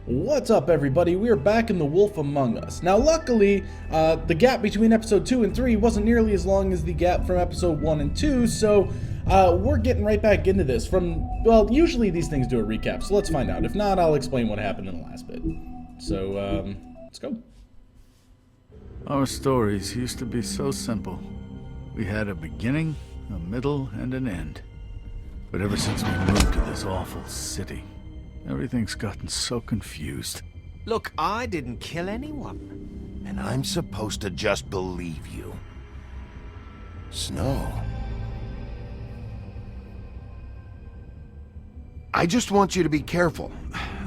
What's up, everybody? We are back in The Wolf Among Us. Now, luckily, the gap between episode 2 and 3 wasn't nearly as long as the gap from episode 1 and 2, so we're getting right back into this. Usually these things do a recap, so let's find out. If not, I'll explain what happened in the last bit. So, let's go. Our stories used to be so simple. We had a beginning, a middle, and an end. But ever since we moved to this awful city, everything's gotten so confused. Look, I didn't kill anyone. And I'm supposed to just believe you. Snow. I just want you to be careful.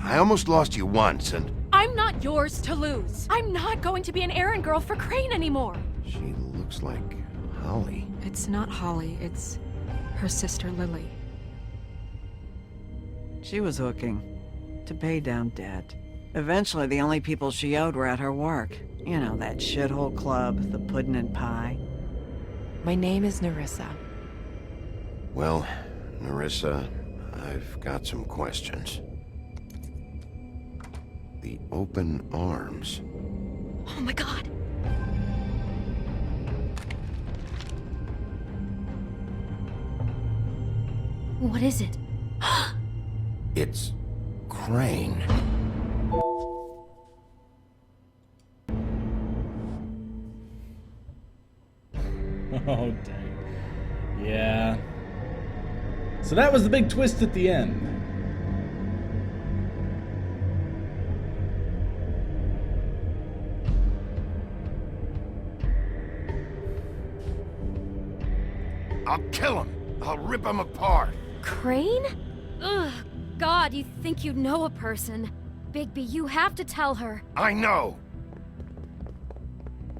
I almost lost you once, and... I'm not yours to lose. I'm not going to be an errand girl for Crane anymore. She looks like Holly. It's not Holly, it's her sister Lily. She was hooking to pay down debt. Eventually, the only people she owed were at her work. You know, that shithole club, the Puddin' and Pie. My name is Nerissa. Well, Nerissa, I've got some questions. The open arms. Oh my god. What is it? It's Crane. Oh, dang. Yeah. So that was the big twist at the end. I'll kill him. I'll rip him apart. Crane? Ugh, God, you think you know a person. Bigby, you have to tell her. I know.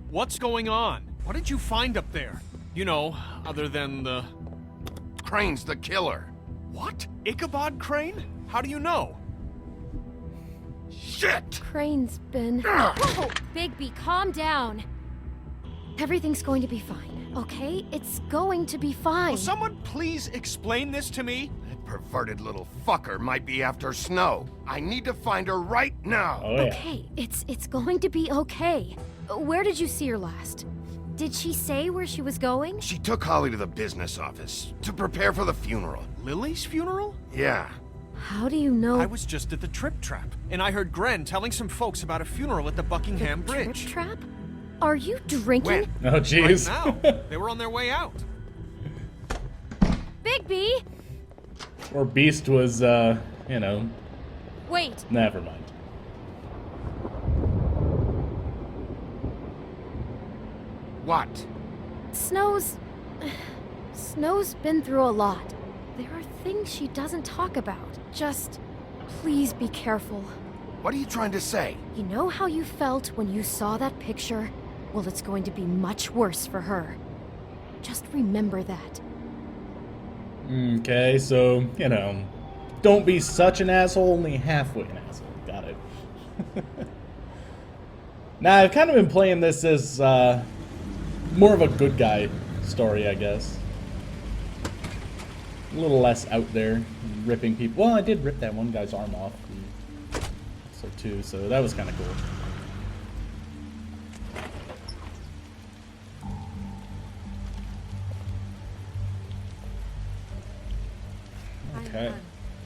What's going on? What did you find up there? You know, other than the... Crane's the killer. What? Ichabod Crane? How do you know? Shit! Crane's been... Whoa! Bigby, calm down. Everything's going to be fine, okay? It's going to be fine. Will someone please explain this to me? That perverted little fucker might be after Snow. I need to find her right now. Oh, yeah. Okay, it's going to be okay. Where did you see her last? Did she say where she was going? She took Holly to the business office to prepare for the funeral. Lily's funeral? Yeah. How do you know? I was just at the Trip Trap, and I heard Gren telling some folks about a funeral at the Buckingham Bridge. Trip trap? Are you drinking? Oh, jeez. Right now. They were on their way out. Bigby! Or Beast was, you know... Wait, Never mind. What? Snow's been through a lot. There are things she doesn't talk about. Just, please be careful. What are you trying to say? You know how you felt when you saw that picture? Well, it's going to be much worse for her. Just remember that. Okay, so, you know, don't be such an asshole, only halfway an asshole. Got it. Now, I've kind of been playing this as, more of a good guy story, I guess. A little less out there, ripping people. Well, I did rip that one guy's arm off. So, too, so that was kind of cool. Okay. I'm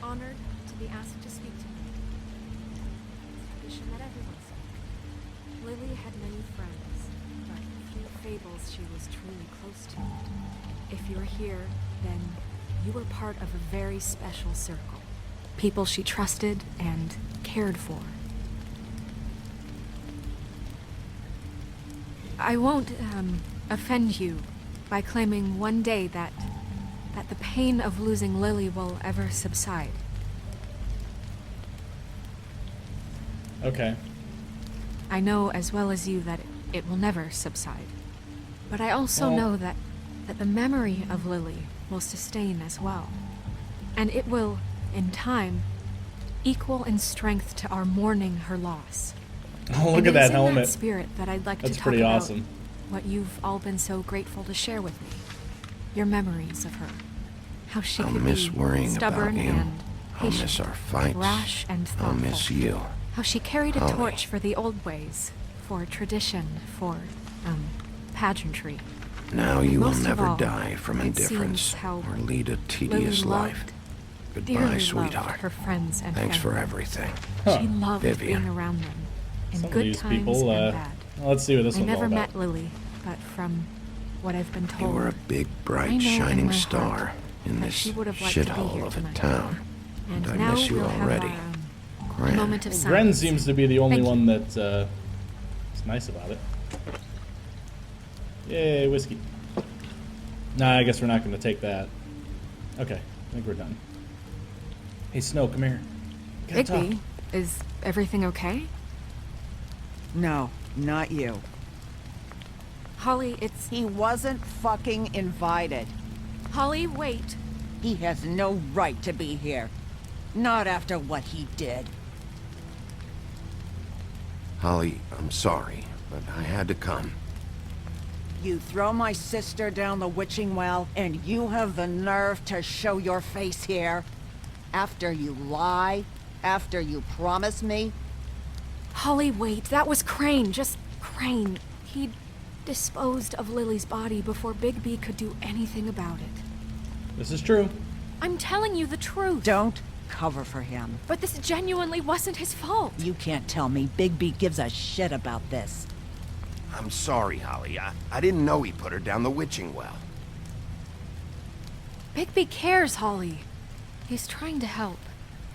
honored to be asked to speak to you. It's a tradition that everyone said. Lily had many friends, but through Fables she was truly close to. If you're here, then you were part of a very special circle. People she trusted and cared for. I won't, offend you by claiming one day that the pain of losing Lily will ever subside. Okay. I know as well as you that it will never subside. But I also know that the memory of Lily will sustain as well. And it will, in time, equal in strength to our mourning her loss. Oh, look at that helmet. That spirit that I'd like That's to talk pretty about awesome. what you've all been so grateful to share with me. Your memories of her. How she I'll could miss be worrying stubborn about you. and I'll miss patient, our fights. rash and I'll thoughtful. miss you. How she carried a Holly. torch for the old ways, for tradition, for, pageantry. Now you will Most of never all, die from it indifference seems how or lead a tedious Lily life. loved, Goodbye, dearly sweetheart. loved her friends and Thanks for family. everything. She loved Vivian. being around them, in Some of good these times people, and bad. well, let's see what this I one's all never about. met Lily, but from what I've been You told, were a big, I bright, know in shining my star heart in that this she would have liked to be shithole here of a tonight. town. And I now miss you we'll already. have our Gran. moment of silence. Gren seems to be the only Thank you. one that is nice about it. Yay, whiskey. Nah, I guess we're not going to take that. Okay, I think we're done. Hey, Snow, come here. Gotta talk. Bigby, is everything okay? No, not you. Holly, it's... He wasn't fucking invited. Holly, wait. He has no right to be here. Not after what he did. Holly, I'm sorry, but I had to come. You throw my sister down the witching well, and you have the nerve to show your face here? After you lie? After you promise me? Holly, wait. That was Crane. Just Crane. He disposed of Lily's body before Bigby could do anything about it. This is true. I'm telling you the truth. Don't cover for him. But this genuinely wasn't his fault. You can't tell me Bigby gives a shit about this. I'm sorry, Holly. I didn't know he put her down the witching well. Bigby cares, Holly. He's trying to help.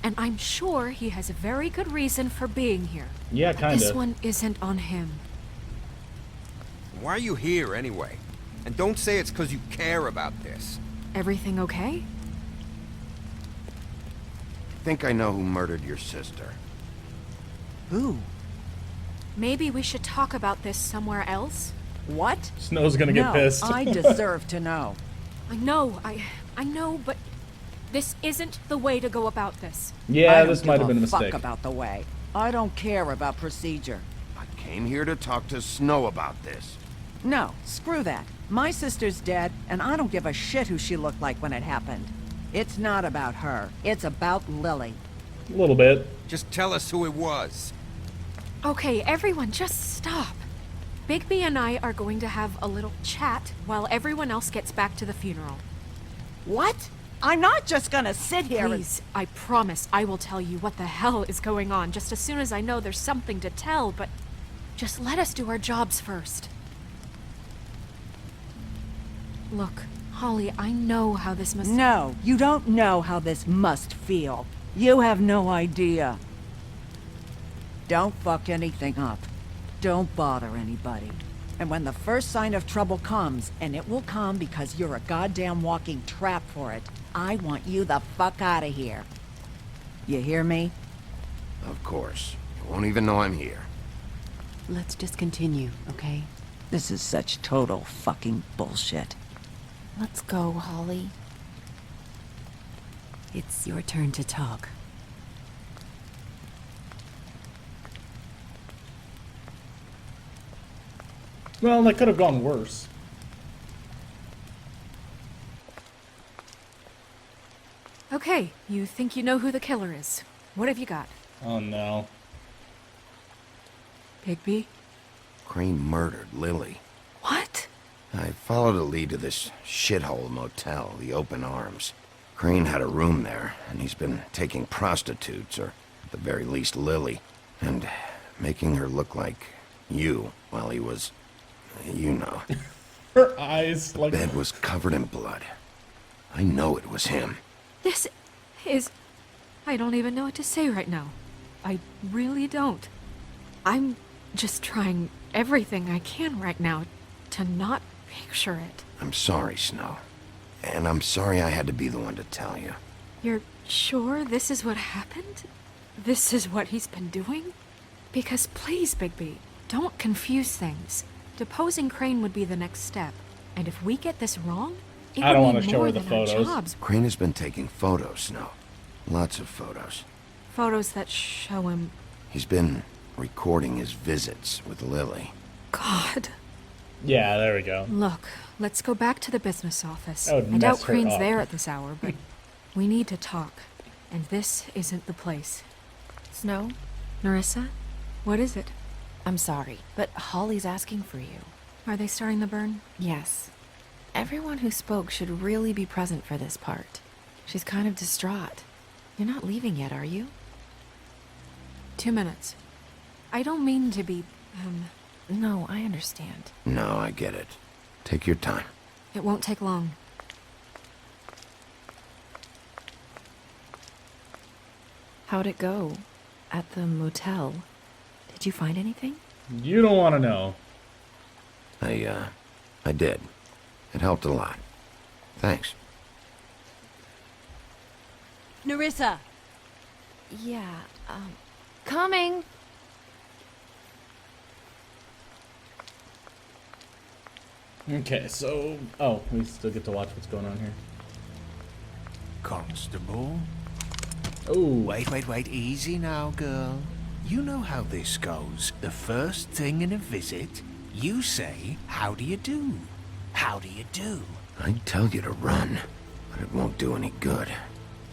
And I'm sure he has a very good reason for being here. Yeah, But kind this of. one isn't on him. Why are you here anyway? And don't say it's because you care about this. Everything okay? I think I know who murdered your sister. Who? Maybe we should talk about this somewhere else? What? Snow's gonna get No, pissed. I deserve to know. I know, but this isn't the way to go about this. Yeah, I don't this might have give been a fuck mistake. about the way. I don't care about procedure. I came here to talk to Snow about this. No, screw that. My sister's dead, and I don't give a shit who she looked like when it happened. It's not about her. It's about Lily. A little bit. Just tell us who it was. Okay, everyone, just stop. Bigby and I are going to have a little chat while everyone else gets back to the funeral. What? I'm not just gonna sit here Please, I promise I will tell you what the hell is going on just as soon as I know there's something to tell, but just let us do our jobs first. Look, Holly, I know how this must... No, you don't know how this must feel. You have no idea. Don't fuck anything up. Don't bother anybody. And when the first sign of trouble comes, and it will come because you're a goddamn walking trap for it, I want you the fuck out of here. You hear me? Of course. You won't even know I'm here. Let's just continue, okay? This is such total fucking bullshit. Let's go, Holly. It's your turn to talk. Well, that could have gone worse. Okay, you think you know who the killer is. What have you got? Oh no. Bigby? Crane murdered Lily. What? I followed a lead to this shithole motel, the Open Arms. Crane had a room there, and he's been taking prostitutes, or at the very least Lily, and making her look like you while he was, you know. Her eyes, like... Bed was covered in blood. I know it was him. This is... I don't even know what to say right now. I really don't. I'm just trying everything I can right now to not picture it. I'm sorry, Snow. And I'm sorry I had to be the one to tell you. You're sure this is what happened? This is what he's been doing? Because please, Bigby, don't confuse things. Deposing Crane would be the next step. And if we get this wrong, it I don't would wanna mean show more her the than our photos. jobs. Crane has been taking photos, Snow. Lots of photos. Photos that show him... He's been recording his visits with Lily. God. Yeah, there we go. Look, let's go back to the business office. That would I doubt mess her Crane's up. there at this hour, but we need to talk. And this isn't the place. Snow, Narissa? What is it? I'm sorry, but Holly's asking for you. Are they starting the burn? Yes. Everyone who spoke should really be present for this part. She's kind of distraught. You're not leaving yet, are you? 2 minutes. I don't mean to be, No, I understand. No, I get it. Take your time. It won't take long. How'd it go? At the motel? Did you find anything? You don't want to know. I did. It helped a lot. Thanks. Narissa! Yeah, coming! Okay, so... Oh, we still get to watch what's going on here. Constable? Oh. Wait. Easy now, girl. You know how this goes. The first thing in a visit, you say, how do you do? How do you do? I'd tell you to run, but it won't do any good.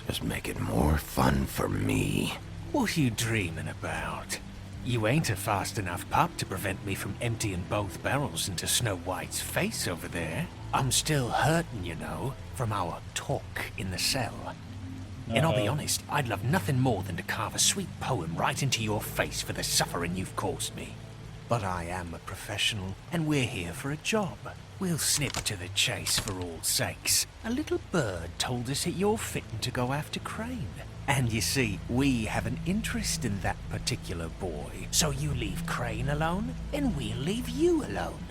Just make it more fun for me. What are you dreaming about? You ain't a fast enough pup to prevent me from emptying both barrels into Snow White's face over there. I'm still hurting, you know, from our talk in the cell. And I'll be honest, I'd love nothing more than to carve a sweet poem right into your face for the suffering you've caused me. But I am a professional, and we're here for a job. We'll snip to the chase for all sakes. A little bird told us that you're fitting to go after Crane. And you see, we have an interest in that particular boy. So you leave Crane alone, and we'll leave you alone.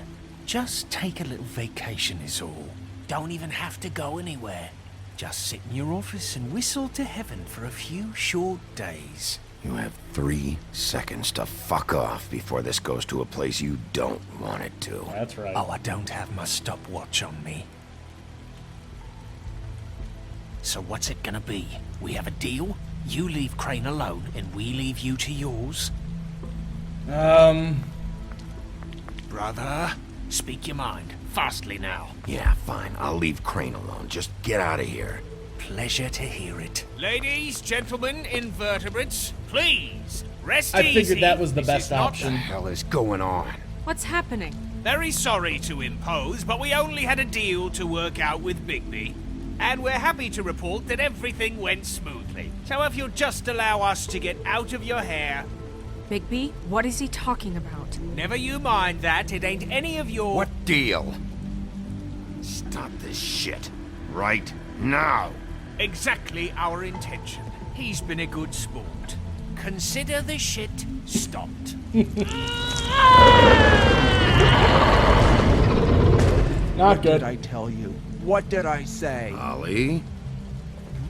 Just take a little vacation is all. Don't even have to go anywhere. Just sit in your office and whistle to heaven for a few short days. You have 3 seconds to fuck off before this goes to a place you don't want it to. That's right. Oh, I don't have my stopwatch on me. So what's it gonna be? We have a deal? You leave Crane alone, and we leave you to yours? Brother, speak your mind. Fastly now. Yeah, fine. I'll leave Crane alone. Just get out of here. Pleasure to hear it. Ladies, gentlemen, invertebrates, please, rest I easy. figured that was the This best is not option. What the hell is going on? What's happening? Very sorry to impose, but we only had a deal to work out with Bigby. And we're happy to report that everything went smoothly. So if you'll just allow us to get out of your hair... Bigby, what is he talking about? Never you mind that, it ain't any of your... What deal? Stop this shit. Right now. Exactly our intention. He's been a good sport. Consider the shit stopped. Not good. What did I tell you? What did I say? Ollie?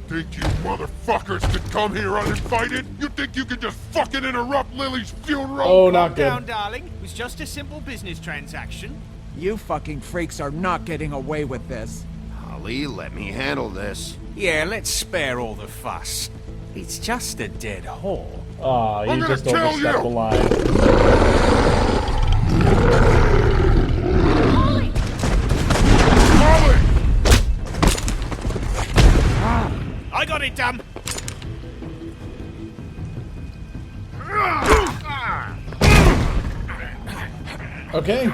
Think you motherfuckers could come here uninvited? You think you could just fucking interrupt Lily's funeral? Oh, not Calm down, good. darling. It was just a simple business transaction. You fucking freaks are not getting away with this. Ollie, let me handle this. Yeah, let's spare all the fuss. It's just a dead hole. Aw, you I'm gonna just kill overstepped you! the line. Ollie! I got it, damn. Okay.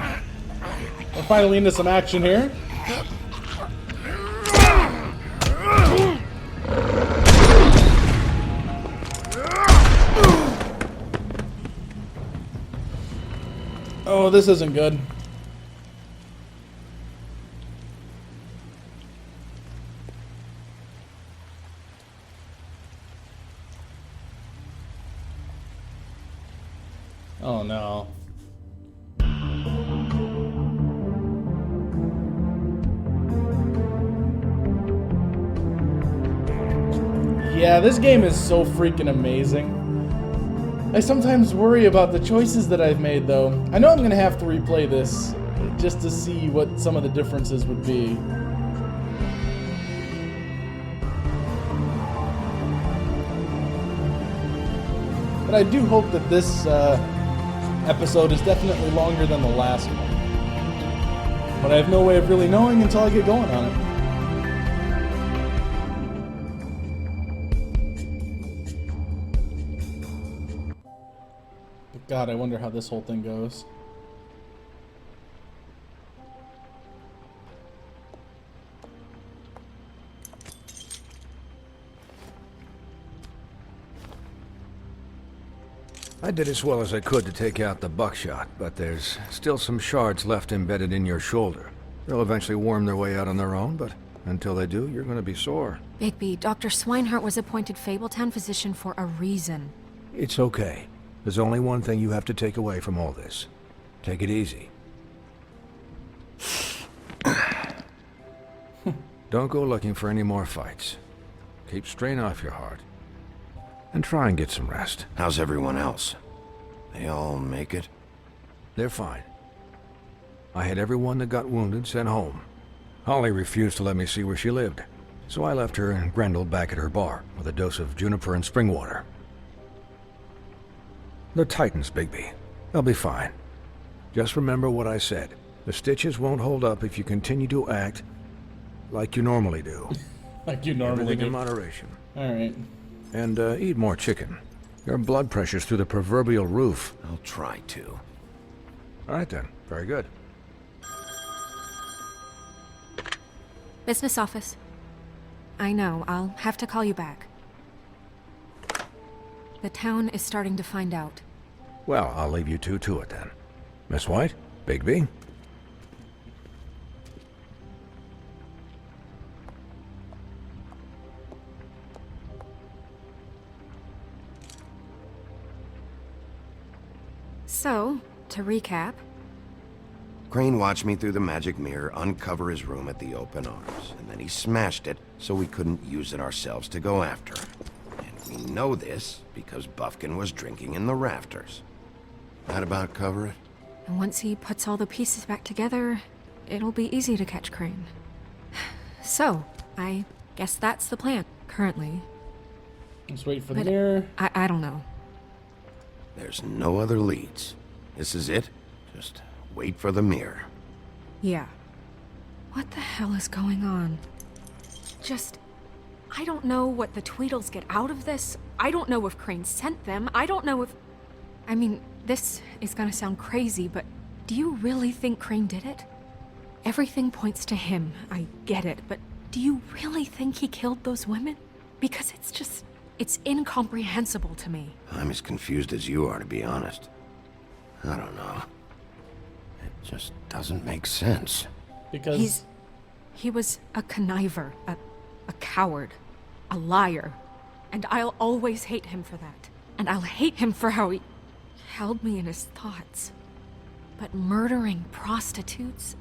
We're finally into some action here. Oh, this isn't good. Oh no. Yeah, this game is so freaking amazing. I sometimes worry about the choices that I've made, though. I know I'm gonna have to replay this just to see what some of the differences would be. But I do hope that this episode is definitely longer than the last one. But I have no way of really knowing until I get going on it. But God, I wonder how this whole thing goes. I did as well as I could to take out the buckshot, but there's still some shards left embedded in your shoulder. They'll eventually worm their way out on their own, but until they do, you're gonna be sore. Bigby, Dr. Swinehart was appointed Fabletown physician for a reason. It's okay. There's only one thing you have to take away from all this. Take it easy. Don't go looking for any more fights. Keep strain off your heart. And try and get some rest. How's everyone else? They all make it? They're fine. I had everyone that got wounded sent home. Holly refused to let me see where she lived, so I left her and Grendel back at her bar with a dose of juniper and spring water. They're Titans, Bigby. They'll be fine. Just remember what I said. The stitches won't hold up if you continue to act like you normally do. Like you normally Everything do. in moderation. Alright. And eat more chicken. Your blood pressure's through the proverbial roof. I'll try to. All right then. Very good. Business office. I know, I'll have to call you back. The town is starting to find out. Well, I'll leave you two to it then. Miss White? Bigby? So, to recap, Crane watched me through the magic mirror uncover his room at the open arms, and then he smashed it so we couldn't use it ourselves to go after him. And we know this because Buffkin was drinking in the rafters. That about cover it? and once he puts all the pieces back together, it'll be easy to catch Crane. So, I guess that's the plan, currently. Let's wait for the But mirror. I don't know. There's no other leads. This is it. Just wait for the mirror. Yeah. What the hell is going on? I don't know what the Tweedles get out of this. I don't know if Crane sent them. I don't know if... I mean, this is gonna sound crazy, but do you really think Crane did it? Everything points to him. I get it, but do you really think he killed those women? Because it's incomprehensible to me. I'm as confused as you are, to be honest. I don't know. It just doesn't make sense. Because... He was a conniver, a coward, a liar. And I'll always hate him for that. And I'll hate him for how he held me in his thoughts. But murdering prostitutes?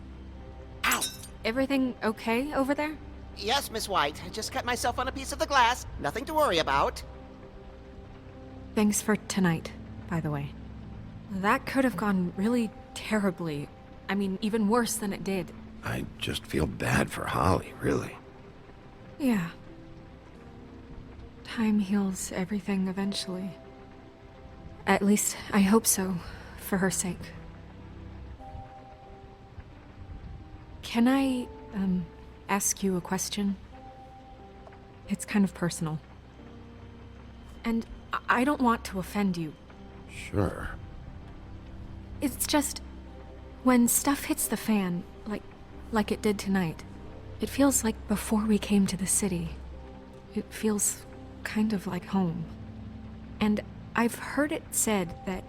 Ow! Everything okay over there? Yes, Miss White. I just cut myself on a piece of the glass. Nothing to worry about. Thanks for tonight, by the way. That could have gone really terribly. I mean, even worse than it did. I just feel bad for Holly, really. Yeah. Time heals everything eventually. At least, I hope so, for her sake. Can I, ask you a question? It's kind of personal. And I don't want to offend you. Sure. It's just... when stuff hits the fan, like it did tonight, it feels like before we came to the city. It feels kind of like home. And I've heard it said that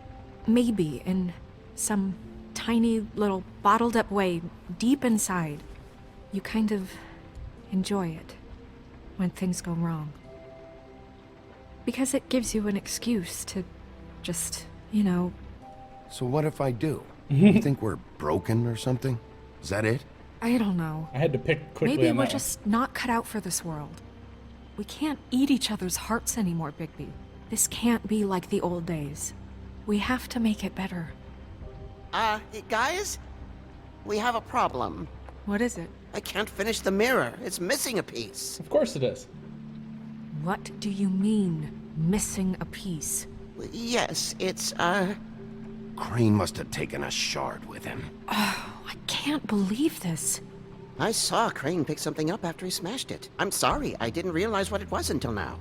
maybe in some tiny little bottled up way deep inside, you kind of enjoy it when things go wrong. Because it gives you an excuse to just, you know... So what if I do? You think we're broken or something? Is that it? I don't know. I had to pick quickly Maybe on we're that just not cut out for this world. We can't eat each other's hearts anymore, Bigby. This can't be like the old days. We have to make it better. Guys? We have a problem. What is it? I can't finish the mirror. It's missing a piece. Of course it is. What do you mean, missing a piece? Yes, it's, Crane must have taken a shard with him. Oh, I can't believe this. I saw Crane pick something up after he smashed it. I'm sorry, I didn't realize what it was until now.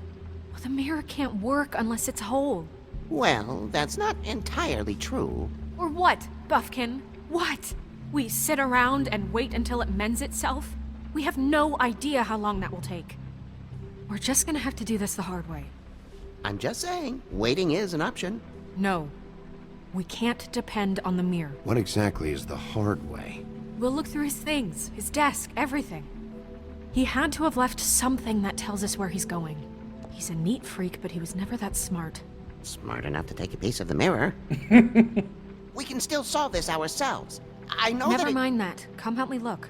The mirror can't work unless it's whole. Well, that's not entirely true. Or what, Buffkin? What? We sit around and wait until it mends itself? We have no idea how long that will take. We're just gonna have to do this the hard way. I'm just saying, waiting is an option. No. We can't depend on the mirror. What exactly is the hard way? We'll look through his things, his desk, everything. He had to have left something that tells us where he's going. He's a neat freak, but he was never that smart. Smart enough to take a piece of the mirror. We can still solve this ourselves. I know Never that mind that. Come help me look.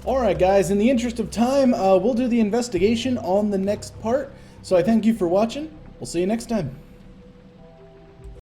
Alright guys, in the interest of time, we'll do the investigation on the next part. So I thank you for watching. We'll see you next time.